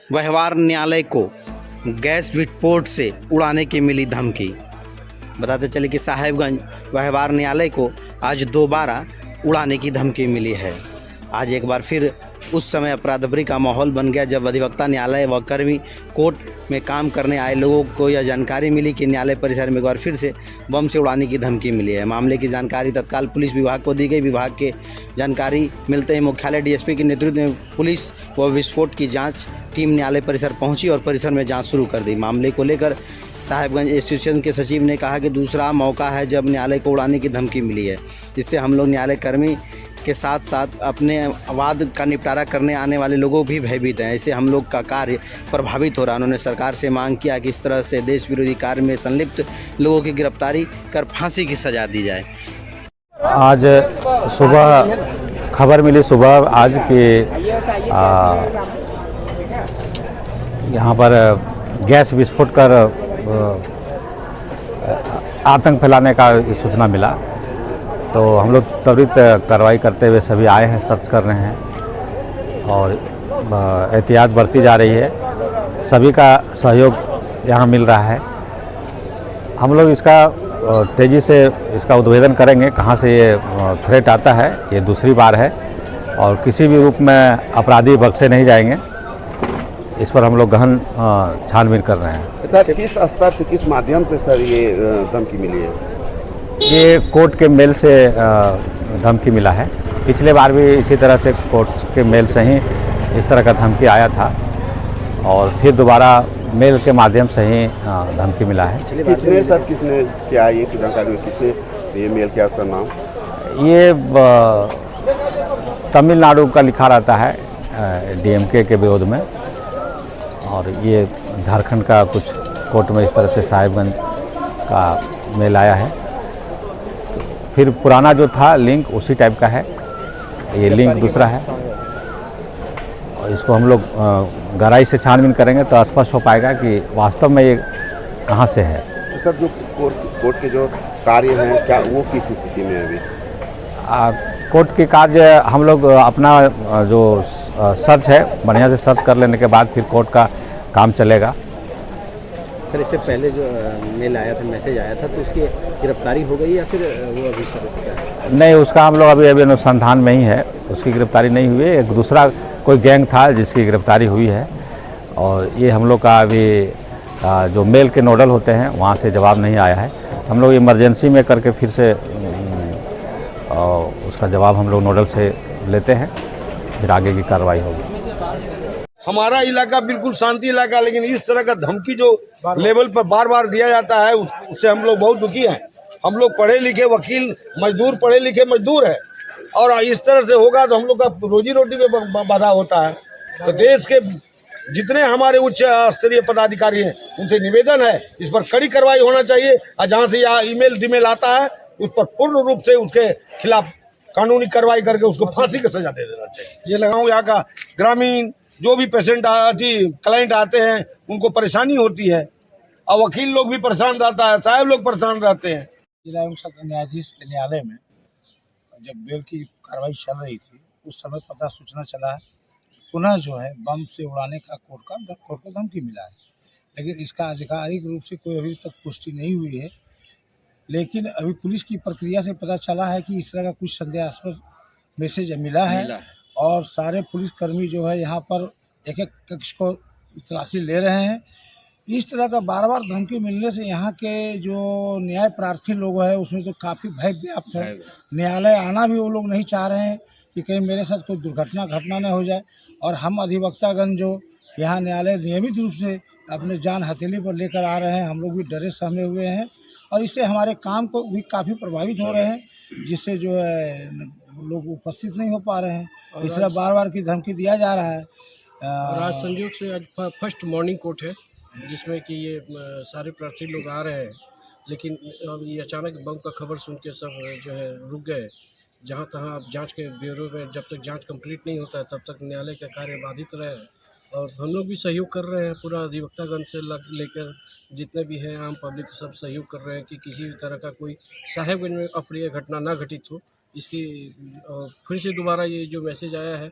व्यवहार न्यायालय को गैस विस्फोट से उड़ाने की मिली धमकी। बताते चले कि साहेबगंज व्यवहार न्यायालय को आज दोबारा उड़ाने की धमकी मिली है। आज एक बार फिर उस समय अपराधरी का माहौल बन गया जब अधिवक्ता न्यायालय व कर्मी कोर्ट में काम करने आए लोगों को यह जानकारी मिली कि न्यायालय परिसर में एक बार फिर से बम से उड़ाने की धमकी मिली है। मामले की जानकारी तत्काल पुलिस विभाग को दी गई। विभाग के जानकारी मिलते ही मुख्यालय डीएसपी के नेतृत्व में पुलिस व विस्फोट की जांच टीम न्यायालय परिसर पहुंची और परिसर में जांच शुरू कर दी। मामले को लेकर साहेबगंज एसोसिएशन के सचिव ने कहा कि दूसरा मौका है जब न्यायालय को उड़ाने की धमकी मिली है। इससे हम लोग न्यायालय कर्मी के साथ साथ अपने वाद का निपटारा करने आने वाले लोगों भी भयभीत हैं। ऐसे हम लोग का कार्य प्रभावित हो रहा है। उन्होंने सरकार से मांग किया कि इस तरह से देश विरोधी कार्य में संलिप्त लोगों की गिरफ्तारी कर फांसी की सजा दी जाए। आज सुबह खबर मिली सुबह आज कि यहाँ पर गैस विस्फोट कर आतंक फैलाने का सूचना मिला, तो हम लोग त्वरित कार्रवाई करते हुए सभी आए हैं, सर्च कर रहे हैं और एहतियात बरती जा रही है। सभी का सहयोग यहाँ मिल रहा है। हम लोग इसका तेज़ी से इसका उद्भेदन करेंगे, कहाँ से ये थ्रेट आता है। ये दूसरी बार है और किसी भी रूप में अपराधी बख्शे नहीं जाएंगे। इस पर हम लोग गहन छानबीन कर रहे हैं। सर, किस स्तर से, किस माध्यम से सर ये धमकी मिली है? ये कोर्ट के मेल से धमकी मिला है। पिछले बार भी इसी तरह से कोर्ट के मेल से ही इस तरह का धमकी आया था और फिर दोबारा मेल के माध्यम से ही धमकी मिला है। किसने क्या ये जानकारी, किसने ये मेल किया, उसका नाम? ये तमिलनाडु का लिखा रहता है डीएमके के विरोध में, और ये झारखंड का कुछ कोर्ट में इस तरह से साहेबगंज का मेल आया है। फिर पुराना जो था लिंक उसी टाइप का है, ये लिंक दूसरा है और इसको हम लोग गहराई से छानबीन करेंगे तो स्पष्ट हो पाएगा कि वास्तव में ये कहाँ से है। तो सर, जो कोर्ट के जो कार्य हैं, क्या वो किस स्थिति में है अभी? कोर्ट के कार्य हम लोग अपना जो सर्च है बढ़िया से सर्च कर लेने के बाद फिर कोर्ट का काम चलेगा। सर, इससे पहले जो मेल आया था, मैसेज आया था, तो उसकी गिरफ्तारी हो गई या फिर वो अभी सर? नहीं, उसका हम लोग अभी अनुसंधान में ही है, उसकी गिरफ्तारी नहीं हुई है। एक दूसरा कोई गैंग था जिसकी गिरफ्तारी हुई है और ये हम लोग का अभी जो मेल के नोडल होते हैं वहाँ से जवाब नहीं आया है। हम लोग इमरजेंसी में करके फिर से उसका जवाब हम लोग नोडल से लेते हैं, फिर आगे की कार्रवाई होगी। हमारा इलाका बिल्कुल शांति इलाका, लेकिन इस तरह का धमकी जो लेवल पर बार बार दिया जाता है उससे हम लोग बहुत दुखी हैं। हम लोग पढ़े लिखे वकील मजदूर, पढ़े लिखे मजदूर हैं और इस तरह से होगा तो हम लोग का रोजी रोटी में बाधा होता है। तो देश के जितने हमारे उच्च स्तरीय पदाधिकारी हैं उनसे निवेदन है इस पर कड़ी कार्रवाई होना चाहिए और जहाँ से यह ईमेल डीमेल आता है उस पर पूर्ण रूप से उसके खिलाफ कानूनी कार्रवाई करके उसको फांसी की सजा दे देना चाहिए। ये लगाऊं, यहाँ का ग्रामीण जो भी पेशेंट क्लाइंट आते हैं उनको परेशानी होती है और वकील लोग भी परेशान रहता है, साहब लोग परेशान रहते हैं। जिला एवं सत्र न्यायाधीश के न्यायालय में जब बेल की कार्रवाई चल रही थी उस समय पता सूचना चला है पुनः जो है बम से उड़ाने का कोर्ट को धमकी मिला है, लेकिन इसका आधिकारिक रूप से कोई अभी तक पुष्टि नहीं हुई है। लेकिन अभी पुलिस की प्रक्रिया से पता चला है कि इस तरह का कुछ संदेहास्पद मैसेज मिला है और सारे पुलिसकर्मी जो है यहाँ पर एक एक कक्ष को तलाशी ले रहे हैं। इस तरह का बार बार धमकी मिलने से यहाँ के जो न्याय प्रार्थी लोग हैं उसमें तो काफ़ी भय व्याप्त है। न्यायालय आना भी वो लोग नहीं चाह रहे हैं कि कहीं मेरे साथ कोई घटना न हो जाए। और हम अधिवक्तागण जो यहाँ न्यायालय नियमित रूप से अपने जान हथेली पर लेकर आ रहे हैं, हम लोग भी डरे सहमे हुए हैं और इससे हमारे काम को भी काफ़ी प्रभावित हो रहे हैं, जिससे जो है लोग उपस्थित नहीं हो पा रहे हैं। इस तरह बार बार की धमकी दिया जा रहा है। और आज संयोग से आज फर्स्ट मॉर्निंग कोर्ट है जिसमें कि ये सारे प्रार्थी लोग आ रहे हैं, लेकिन अब ये अचानक बम का खबर सुन के सब जो है रुक गए। जहाँ तहाँ अब जांच के ब्यूरो में जब तक जांच कंप्लीट नहीं होता है तब तक न्यायालय का कार्य बाधित रहे और हम लोग भी सहयोग कर रहे हैं। पूरा अधिवक्तागण से लेकर जितने भी हैं आम पब्लिक सब सहयोग कर रहे हैं कि किसी भी तरह का कोई साहेबगंज में अप्रिय घटना ना घटित हो। इसकी फिर से दोबारा ये जो मैसेज आया है